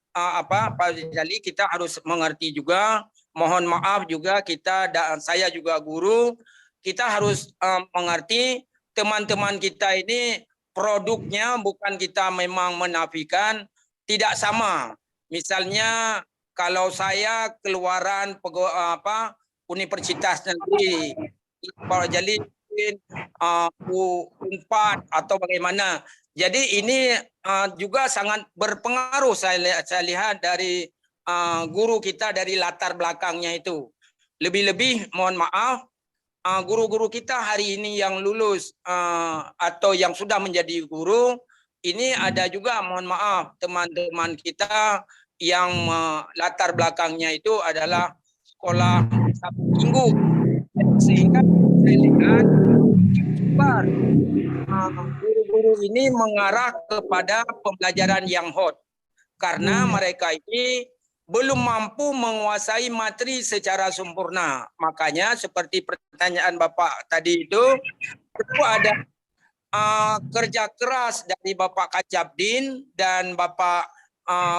kita harus mengerti juga, mohon maaf juga kita dan saya juga guru, kita harus mengerti teman-teman kita ini produknya bukan kita memang menafikan, tidak sama. Misalnya kalau saya keluaran Universitas Negeri jadi U4 atau bagaimana. Jadi ini juga sangat berpengaruh saya lihat dari guru kita dari latar belakangnya itu. Lebih-lebih mohon maaf, guru-guru kita hari ini yang lulus atau yang sudah menjadi guru, ini ada juga mohon maaf teman-teman kita yang latar belakangnya itu adalah sekolah Sabtu Minggu, sehingga saya lihat guru-guru ini mengarah kepada pembelajaran yang hot karena mereka ini belum mampu menguasai materi secara sempurna. Makanya seperti pertanyaan Bapak tadi itu perlu ada kerja keras dari Bapak Kacapdin dan Bapak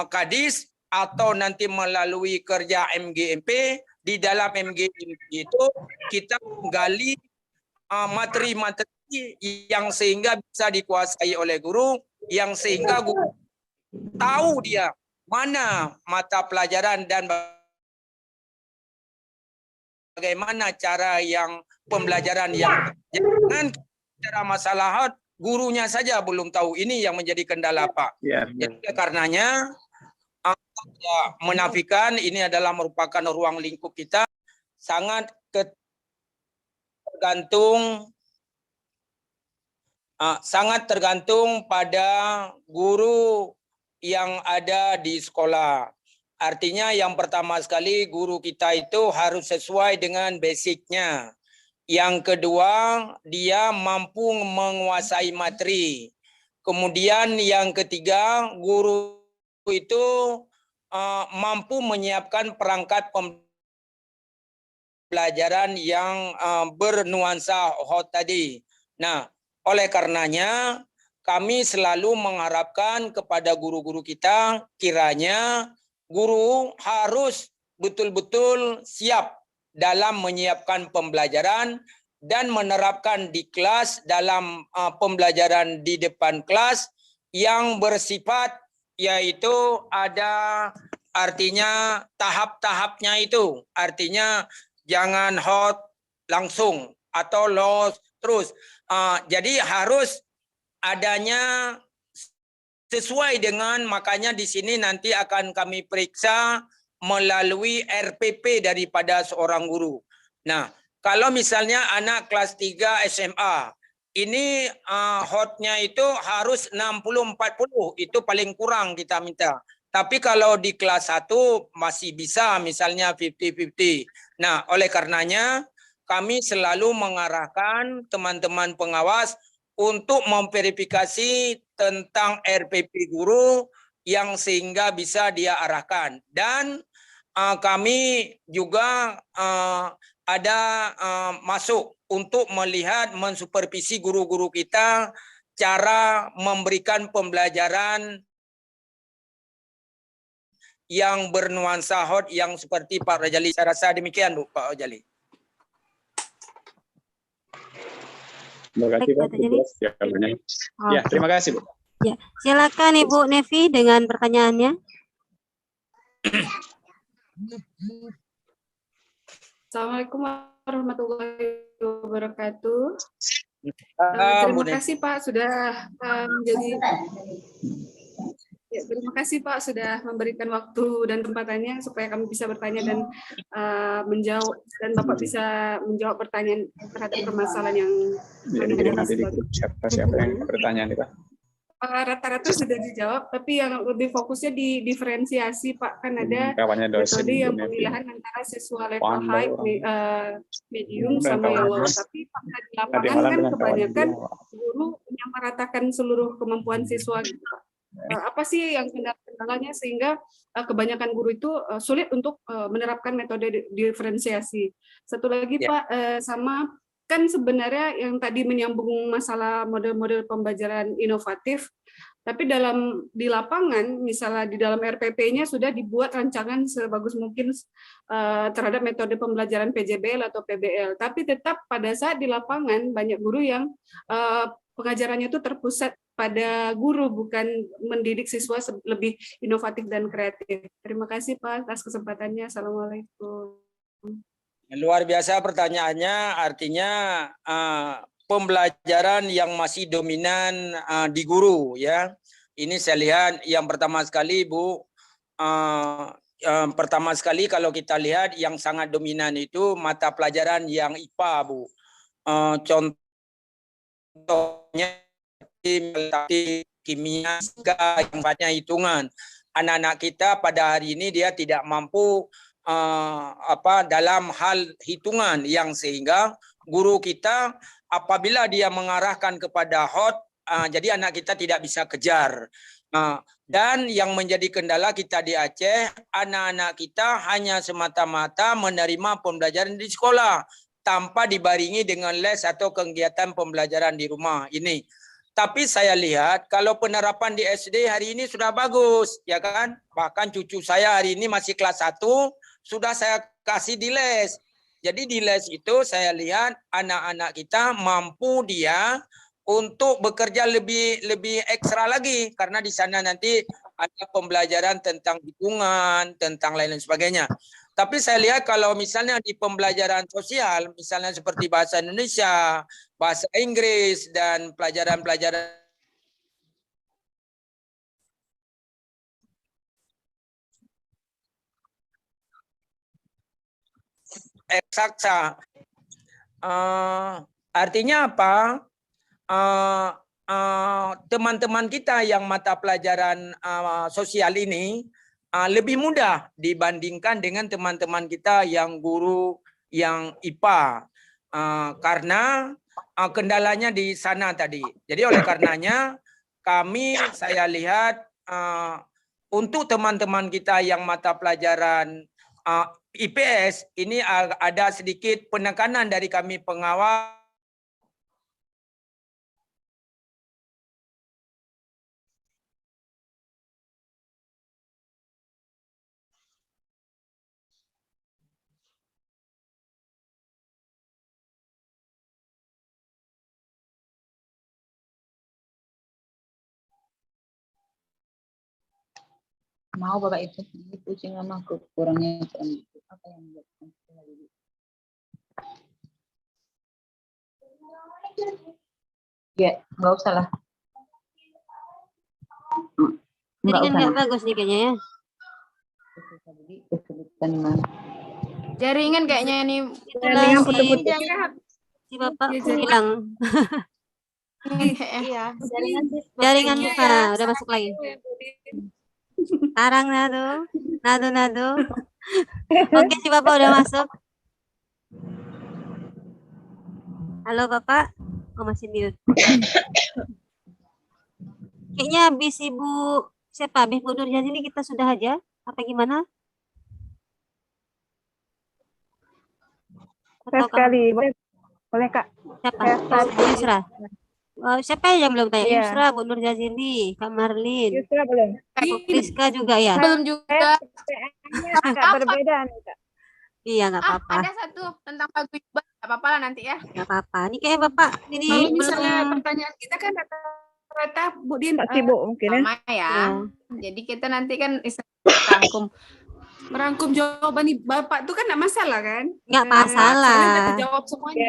Kadis atau nanti melalui kerja MGMP. Di dalam MGMP itu kita menggali materi-materi yang sehingga bisa dikuasai oleh guru, yang sehingga guru tahu dia mana mata pelajaran dan bagaimana cara yang pembelajaran yang jangan cara masalah gurunya saja belum tahu, ini yang menjadi kendala Pak. Jadi karenanya menafikan ini adalah merupakan ruang lingkup kita sangat tergantung pada guru yang ada di sekolah. Artinya yang pertama sekali guru kita itu harus sesuai dengan basicnya. Yang kedua, dia mampu menguasai materi. Kemudian yang ketiga, guru itu mampu menyiapkan perangkat pembelajaran yang bernuansa hot tadi. Nah, oleh karenanya kami selalu mengharapkan kepada guru-guru kita, kiranya guru harus betul-betul siap dalam menyiapkan pembelajaran dan menerapkan di kelas dalam pembelajaran di depan kelas yang bersifat yaitu ada artinya tahap-tahapnya itu. Artinya jangan hot langsung atau loss terus. Jadi harus adanya sesuai dengan, makanya di sini nanti akan kami periksa melalui RPP daripada seorang guru. Nah, kalau misalnya anak kelas 3 SMA, ini hotnya itu harus 60-40, itu paling kurang kita minta. Tapi kalau di kelas 1 masih bisa misalnya 50-50. Nah, oleh karenanya kami selalu mengarahkan teman-teman pengawas untuk memverifikasi tentang RPP guru yang sehingga bisa dia arahkan. Dan kami juga ada masuk untuk melihat mensupervisi guru-guru kita cara memberikan pembelajaran yang bernuansa hot yang seperti Pak Rajali. Saya rasa demikian Bu Pak Rajali. Terima kasih Pak. Ya, terima kasih Bu. Ya, silakan Ibu Nevi dengan pertanyaannya. Assalamualaikum warahmatullahi wabarakatuh. Terima kasih Pak sudah terima kasih Pak sudah memberikan waktu dan tempatannya supaya kami bisa bertanya dan menjawab, dan Bapak bisa menjawab pertanyaan terhadap permasalahan yang nanti di grup siapa yang bertanya nih Pak? Rata-rata sudah dijawab, tapi yang lebih fokusnya di diferensiasi Pak, kan ada metode yang pemilihan antara siswa level high, medium sama yang low. Tapi di lapangan kan kebanyakan guru menyamaratakan seluruh kemampuan siswa gitu Pak. Apa sih yang kendalanya sehingga kebanyakan guru itu sulit untuk menerapkan metode diferensiasi. Satu lagi Pak, sama kan sebenarnya yang tadi menyambung masalah model-model pembelajaran inovatif, tapi di lapangan misalnya di dalam RPP-nya sudah dibuat rancangan sebagus mungkin terhadap metode pembelajaran PJBL atau PBL, tapi tetap pada saat di lapangan banyak guru yang pengajarannya itu terpusat pada guru, bukan mendidik siswa lebih inovatif dan kreatif. Terima kasih Pak atas kesempatannya. Assalamualaikum. Luar biasa pertanyaannya, artinya pembelajaran yang masih dominan di guru ya. Ini saya lihat yang pertama sekali Bu, pertama sekali kalau kita lihat yang sangat dominan itu mata pelajaran yang IPA Bu. Contohnya kimia, yang banyak hitungan. Anak-anak kita pada hari ini dia tidak mampu dalam hal hitungan, yang sehingga guru kita apabila dia mengarahkan kepada jadi anak kita tidak bisa kejar. Dan yang menjadi kendala kita di Aceh, anak-anak kita hanya semata-mata menerima pembelajaran di sekolah tanpa dibarengi dengan les atau kegiatan pembelajaran di rumah ini. Tapi saya lihat kalau penerapan di SD hari ini sudah bagus, ya kan? Bahkan cucu saya hari ini masih kelas 1, sudah saya kasih di les. Jadi di les itu saya lihat anak-anak kita mampu dia untuk bekerja lebih ekstra lagi, karena di sana nanti ada pembelajaran tentang hitungan, tentang lain-lain sebagainya. Tapi saya lihat kalau misalnya di pembelajaran sosial, misalnya seperti bahasa Indonesia, bahasa Inggris, dan pelajaran-pelajaran eksakta, artinya apa? Teman-teman kita yang mata pelajaran sosial ini lebih mudah dibandingkan dengan teman-teman kita yang guru yang IPA, karena kendalanya di sana tadi. Jadi oleh karenanya saya lihat untuk teman-teman kita yang mata pelajaran IPS ini ada sedikit penekanan dari kami pengawas. Mau Bapak itu pusing sama kurangnya apa yang buat ya nggak usah lah. Jaringan nggak bagus nih kayaknya ya. Jaringan kayaknya ini. Itulah si Bapak hilang. Iya. Jaringan udah masuk lagi. Sekarang nado. Oke, si Bapak udah masuk. Halo Bapak, masih mute. Kayaknya habis Ibu siapa? Habis Bu Nurjazili kita sudah aja? Apa gimana? Sekali, boleh Kak? Siapa? Yusra. Siapa yang belum tanya? Yusra, Bu Nurjazili, Kak Marlin. Yusra belum. Rizka juga ya? Belum juga. Agak berbeda nih Kak. Iya, nggak apa-apa. Ada satu tentang paguyuban, nggak apa-apa lah nanti ya. Nggak apa-apa. Ini kayak Bapak ini Kalau misalnya pertanyaan kita kan rata-rata Bu Din sibuk mungkin ya. Sama ya. Jadi kita nanti kan merangkum jawaban nih Bapak tuh kan nggak masalah kan? Nggak masalah. Soalnya udah terjawab semuanya.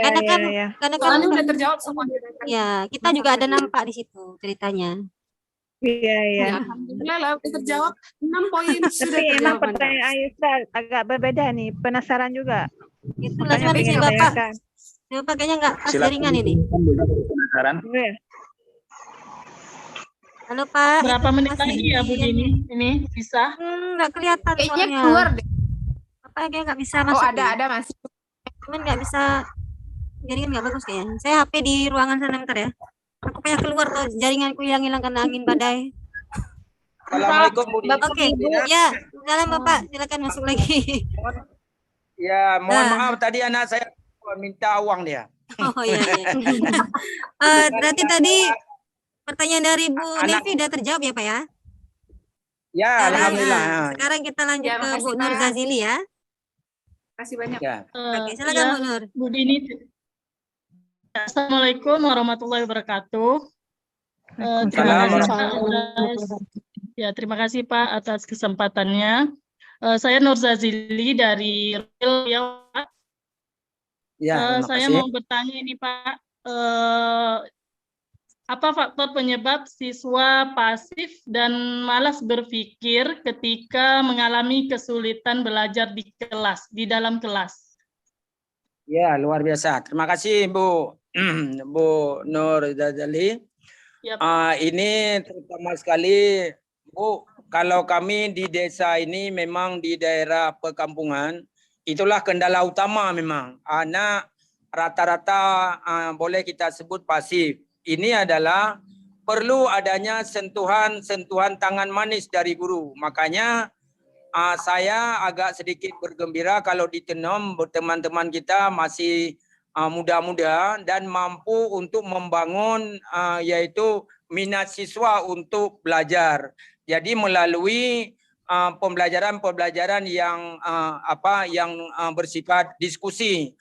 Karena Soalnya udah terjawab semuanya. Ya, kita juga ada nampak di situ ceritanya. Iya. Alhamdulillah lah udah terjawab 6 poin sudah Tapi emang terjawab. pertanyaan Ayusta agak berbeda nih. Penasaran juga. Itulah Makanya sebab pengen si Bapak. tanyakan. Si Bapak kayaknya nggak pas jaringan ini. Penasaran? Iya. Halo Pak. Berapa itu menit masih lagi ya Bu Dini? Ini bisa? Nggak kelihatan kayaknya soalnya. keluar deh. Bapak kayak nggak bisa masuk. Oh ada masih. Cuman nggak bisa. Jaringan nggak bagus kayaknya. Saya HP di ruangan sana bentar ya. Aku pengen keluar tuh jaringanku hilang karena angin badai. Assalamualaikum Bu Dini. Oke, ya, salam Bapak, silakan masuk lagi. Ya, mohon maaf tadi anak saya minta uang dia. Oh iya. Berarti tadi pertanyaan dari Bu Nevi udah terjawab ya Pak ya? Ya, alhamdulillah. Sekarang kita lanjut Ya, ke makasih, Bu Nur Pak. Zazili ya. Terima kasih banyak. Ya. Oke, silakan Bu Nur. Bu Dini, Assalamualaikum warahmatullahi wabarakatuh. Terima kasih Pak atas kesempatannya. Saya Nur Zazili dari Riau. Ya, terima Saya kasih. mau bertanya ini Pak, apa faktor penyebab siswa pasif dan malas berpikir ketika mengalami kesulitan belajar di dalam kelas? Ya, luar biasa. Terima kasih Bu Bu Nur Zazali. Ya, ini terutama sekali Bu, kalau kami di desa ini memang di daerah perkampungan, itulah kendala utama memang. Anak rata-rata boleh kita sebut pasif. Ini adalah perlu adanya sentuhan tangan manis dari guru. Makanya saya agak sedikit bergembira kalau di Tenom teman-teman kita masih muda-muda dan mampu untuk membangun yaitu minat siswa untuk belajar. Jadi melalui pembelajaran yang bersifat diskusi.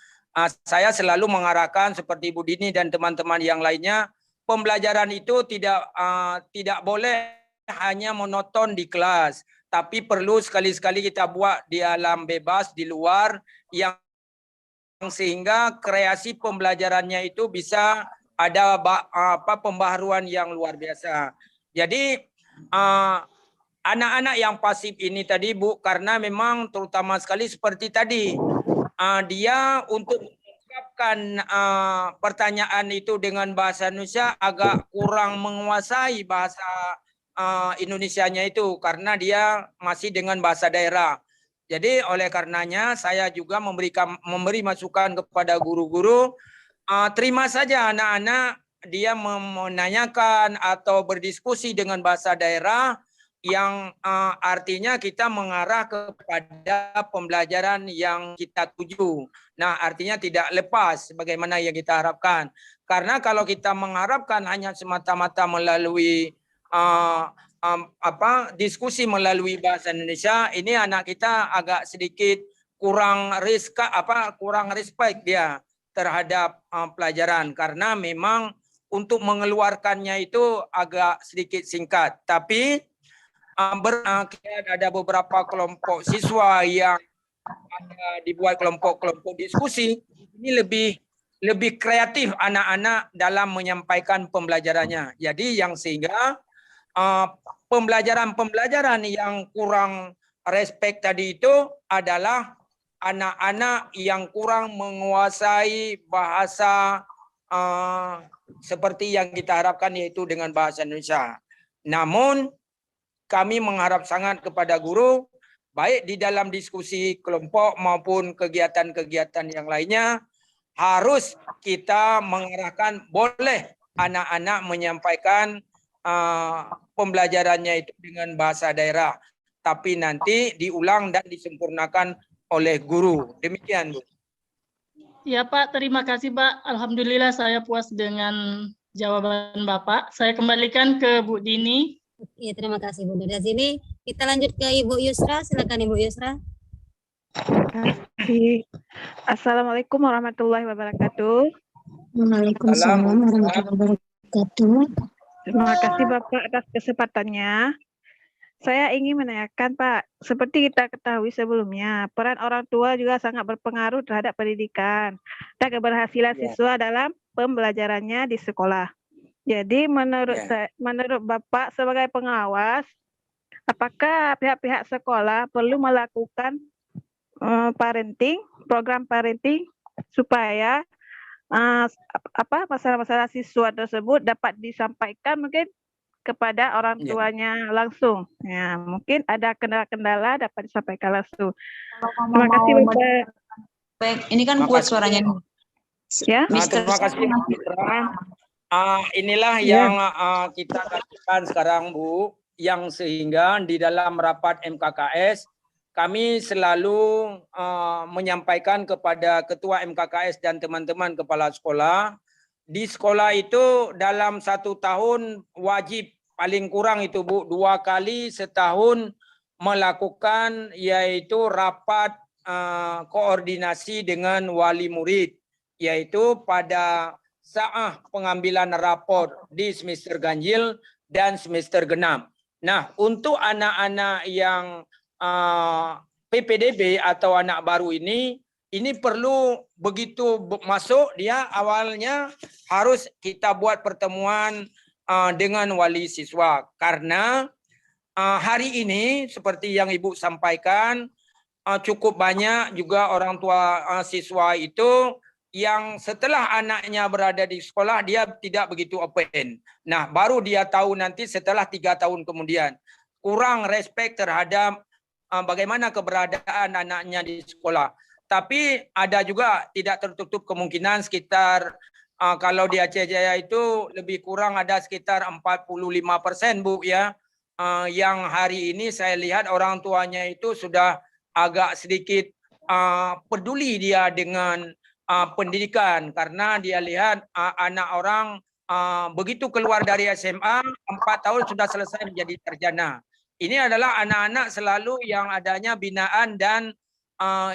Saya selalu mengarahkan seperti Bu Dini dan teman-teman yang lainnya, pembelajaran itu tidak boleh hanya monoton di kelas, tapi perlu sekali-sekali kita buat di alam bebas, di luar, yang sehingga kreasi pembelajarannya itu bisa ada pembaharuan yang luar biasa. Jadi anak-anak yang pasif ini tadi Bu, karena memang terutama sekali seperti tadi, dia untuk mengungkapkan pertanyaan itu dengan bahasa Indonesia agak kurang menguasai bahasa Indonesianya itu karena dia masih dengan bahasa daerah. Jadi oleh karenanya saya juga memberi masukan kepada guru-guru, terima saja anak-anak dia menanyakan atau berdiskusi dengan bahasa daerah yang artinya kita mengarah kepada pembelajaran yang kita tuju. Nah, artinya tidak lepas bagaimana yang kita harapkan. Karena kalau kita mengharapkan hanya semata-mata melalui diskusi melalui bahasa Indonesia, ini anak kita agak sedikit kurang respect dia terhadap pelajaran karena memang untuk mengeluarkannya itu agak sedikit singkat. Tapi ada beberapa kelompok siswa yang dibuat kelompok-kelompok diskusi, ini lebih kreatif anak-anak dalam menyampaikan pembelajarannya. Jadi yang sehingga pembelajaran yang kurang respect tadi itu adalah anak-anak yang kurang menguasai bahasa seperti yang kita harapkan, yaitu dengan bahasa Indonesia. Namun kami mengharap sangat kepada guru, baik di dalam diskusi kelompok maupun kegiatan-kegiatan yang lainnya, harus kita mengarahkan boleh anak-anak menyampaikan pembelajarannya itu dengan bahasa daerah, tapi nanti diulang dan disempurnakan oleh guru. Demikian, Bu. Ya Pak, terima kasih Pak. Alhamdulillah saya puas dengan jawaban Bapak. Saya kembalikan ke Bu Dini. Iya, terima kasih Bu. Dari sini kita lanjut ke Ibu Yusra. Silakan Ibu Yusra. Assalamualaikum warahmatullahi wabarakatuh. Waalaikumsalam warahmatullahi wabarakatuh. Terima kasih Bapak atas kesempatannya. Saya ingin menanyakan Pak, seperti kita ketahui sebelumnya, peran orang tua juga sangat berpengaruh terhadap pendidikan dan keberhasilan siswa dalam pembelajarannya di sekolah. Jadi menurut Bapak sebagai pengawas, apakah pihak-pihak sekolah perlu melakukan program parenting supaya masalah-masalah siswa tersebut dapat disampaikan mungkin kepada orang tuanya langsung. Ya, mungkin ada kendala-kendala dapat disampaikan langsung. Terima kasih Bapak. Baik, ini kan kuat suaranya. Ya. Terima kasih. Inilah yang kita lakukan sekarang Bu, yang sehingga di dalam rapat MKKS kami selalu menyampaikan kepada ketua MKKS dan teman-teman kepala sekolah, di sekolah itu dalam 1 tahun wajib paling kurang itu Bu 2 kali setahun melakukan yaitu rapat koordinasi dengan wali murid, yaitu pada saat pengambilan rapor di semester ganjil dan semester genap. Nah, untuk anak-anak yang PPDB atau anak baru ini perlu begitu masuk dia awalnya harus kita buat pertemuan dengan wali siswa, karena hari ini seperti yang Ibu sampaikan cukup banyak juga orang tua siswa itu yang setelah anaknya berada di sekolah dia tidak begitu open. Nah, baru dia tahu nanti setelah 3 tahun kemudian. Kurang respect terhadap bagaimana keberadaan anaknya di sekolah. Tapi ada juga tidak tertutup kemungkinan sekitar kalau di Aceh Jaya itu lebih kurang ada sekitar 45% Bu ya. Yang hari ini saya lihat orang tuanya itu sudah agak sedikit peduli dia dengan pendidikan, karena dia lihat anak orang begitu keluar dari SMA 4 tahun sudah selesai menjadi sarjana. Ini adalah anak-anak selalu yang adanya binaan dan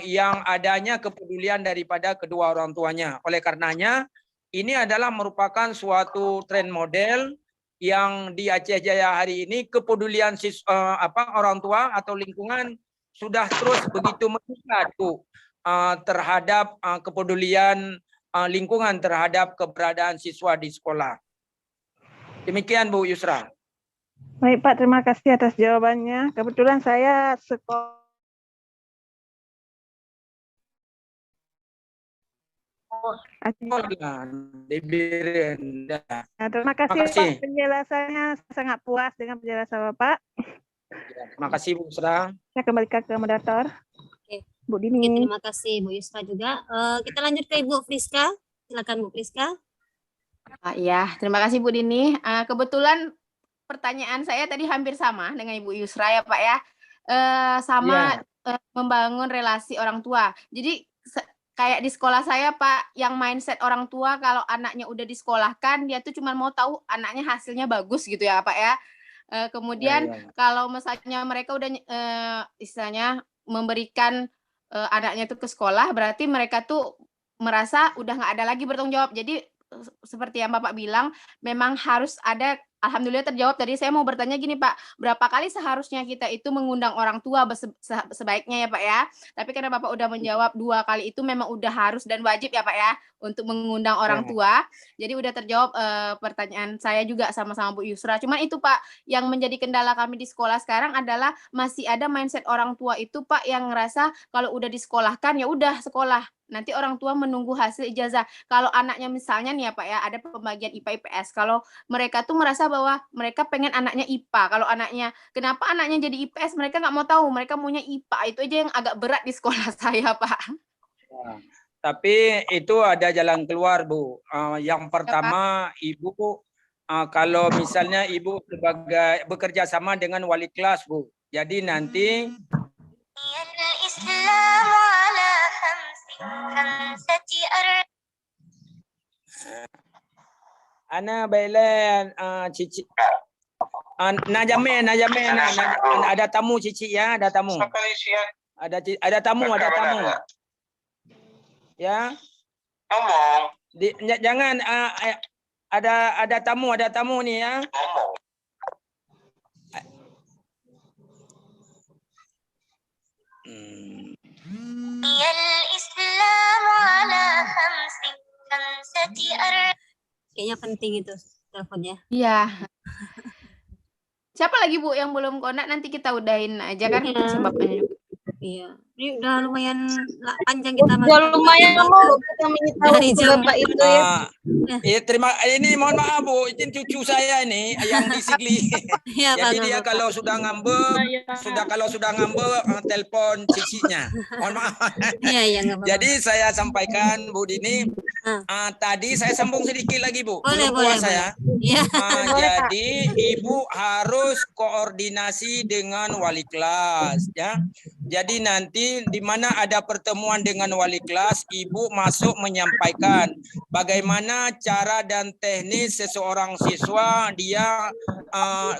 yang adanya kepedulian daripada kedua orang tuanya. Oleh karenanya ini adalah merupakan suatu tren model yang di Aceh Jaya hari ini, kepedulian orang tua atau lingkungan sudah terus begitu meningkat terhadap kepedulian lingkungan terhadap keberadaan siswa di sekolah. Demikian Bu Yusra. Baik Pak, terima kasih atas jawabannya. Kebetulan saya sekolah. Nah, terima kasih Pak, penjelasannya sangat puas dengan penjelasan Bapak. Terima kasih Bu Yusra. Saya kembalikan ke moderator. Oke. Bu Dini. Oke, terima kasih Bu Yusra juga. Kita lanjut ke Ibu Friska. Silakan Bu Friska. Ya, terima kasih Bu Dini. Kebetulan pertanyaan saya tadi hampir sama dengan Ibu Yusra ya Pak ya. Membangun relasi orang tua. Jadi kayak di sekolah saya Pak, yang mindset orang tua kalau anaknya udah disekolahkan, dia tuh cuma mau tahu anaknya hasilnya bagus gitu ya Pak ya. Kemudian kalau misalnya mereka udah istilahnya memberikan anaknya tuh ke sekolah, berarti mereka tuh merasa udah nggak ada lagi bertanggung jawab. Jadi seperti yang Bapak bilang, memang harus ada. Alhamdulillah terjawab. Tadi saya mau bertanya gini Pak, berapa kali seharusnya kita itu mengundang orang tua sebaiknya ya Pak ya? Tapi karena Bapak udah menjawab 2 kali itu memang udah harus dan wajib ya Pak ya untuk mengundang orang tua. Jadi udah terjawab pertanyaan saya juga sama-sama Bu Yusra. Cuman itu Pak, yang menjadi kendala kami di sekolah sekarang adalah masih ada mindset orang tua itu Pak yang ngerasa kalau udah disekolahkan ya udah sekolah. Nanti orang tua menunggu hasil ijazah. Kalau anaknya misalnya nih ya Pak ya, ada pembagian IPA IPS. Kalau mereka tuh merasa bahwa mereka pengen anaknya IPA. Kalau anaknya, kenapa anaknya jadi IPS? Mereka nggak mau tahu. Mereka maunya IPA. Itu aja yang agak berat di sekolah saya Pak. Nah, tapi itu ada jalan keluar Bu. Yang pertama Ibu, kalau misalnya Ibu sebagai bekerja sama dengan wali kelas Bu. Jadi nanti Ana bailan cici Najame ada tamu cici ya, ada tamu. Ada tamu. Ya. Jangan ada tamu nih ya. Kayaknya penting itu teleponnya. Iya. Siapa lagi Bu yang belum konek? Nanti kita udahin aja kan itu sebabnya. Iya. Ini udah lumayan panjang kita. Udah lumayan lama kita dari jam Bapak itu ya. Ini mohon maaf Bu, izin cucu saya ini yang di Sigli. Ya, jadi dia kalau sudah ngambek, telepon cicinya. Mohon maaf. Iya, jadi saya sampaikan Bu Dini, tadi saya sambung sedikit lagi Bu. Boleh. Saya. Ya. Jadi Ibu harus koordinasi dengan wali kelas ya. Jadi nanti di mana ada pertemuan dengan wali kelas, Ibu masuk menyampaikan bagaimana cara dan teknis seseorang siswa dia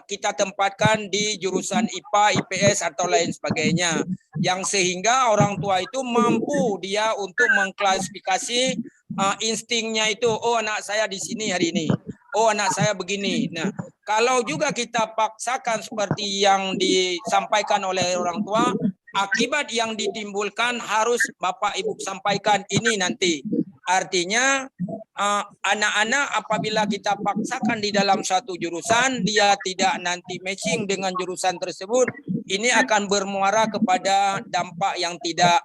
kita tempatkan di jurusan IPA, IPS atau lain sebagainya, yang sehingga orang tua itu mampu dia untuk mengklasifikasi instingnya itu, oh anak saya di sini hari ini, oh anak saya begini. Nah, kalau juga kita paksakan seperti yang disampaikan oleh orang tua, akibat yang ditimbulkan harus Bapak Ibu sampaikan ini nanti. Artinya anak-anak apabila kita paksakan di dalam satu jurusan, dia tidak nanti matching dengan jurusan tersebut, ini akan bermuara kepada dampak yang tidak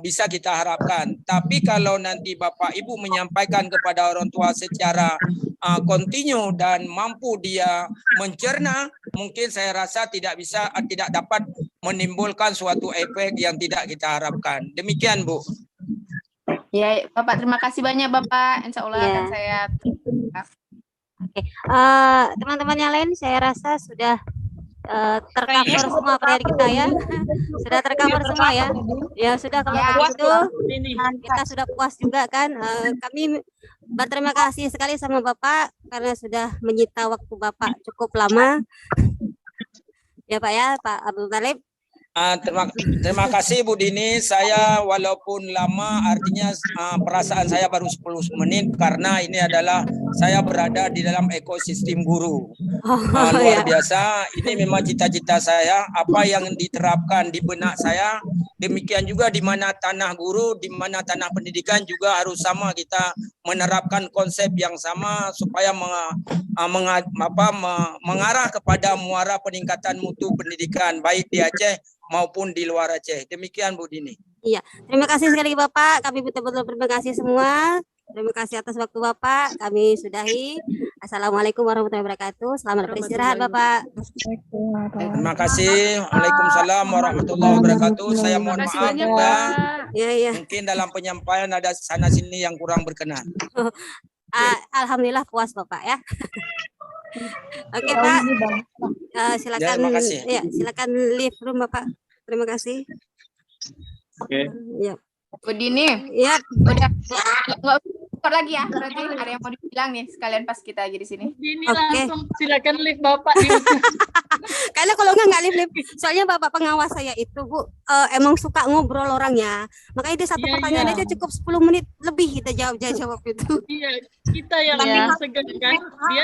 bisa kita harapkan. Tapi kalau nanti Bapak Ibu menyampaikan kepada orang tua secara kontinu dan mampu dia mencerna, mungkin saya rasa tidak dapat menimbulkan suatu efek yang tidak kita harapkan. Demikian, Bu. Ya, Bapak, terima kasih banyak, Bapak. Insya Allah akan saya. Oke, teman-teman yang lain saya rasa sudah tercover semua materi kita ya. Sudah tercover semua ya. Ya sudah, kalau begitu kita sudah puas juga kan. Kami berterima kasih sekali sama Bapak karena sudah menyita waktu Bapak cukup lama. Ya Pak ya, Pak Abdul Talib. Terima kasih Bu Dini. Saya walaupun lama, artinya perasaan saya baru 10 menit karena ini adalah saya berada di dalam ekosistem guru. Luar biasa. Ini memang cita-cita saya. Apa yang diterapkan di benak saya, demikian juga di mana tanah guru, di mana tanah pendidikan juga harus sama, kita menerapkan konsep yang sama supaya mengarah kepada muara peningkatan mutu pendidikan baik di Aceh maupun di luar Aceh. Demikian Bu Dini. Iya, terima kasih sekali Bapak. Kami betul-betul terima kasih semua. Terima kasih atas waktu Bapak. Kami sudahi. Assalamualaikum warahmatullahi wabarakatuh. Selamat beristirahat Bapak. Terima kasih. Waalaikumsalam warahmatullahi wabarakatuh. Saya mohon maaf juga. Mungkin dalam penyampaian ada sana sini yang kurang berkenan. Alhamdulillah puas Bapak ya. Oke Pak, silakan. Terima kasih. Ya, silakan leave room Bapak. Terima kasih. Oke. Ya. Bu Dini. Ya. Udah nggak usah lagi ya. Berarti ada yang mau dibilang nih sekalian pas kita aja di sini. Dini langsung silakan live Bapak. Karena kalau nggak live. Soalnya Bapak pengawas saya itu Bu emang suka ngobrol orangnya. Makanya dia satu pertanyaan aja cukup 10 menit lebih kita jawab itu. Iya, kita yang segan kan. Dia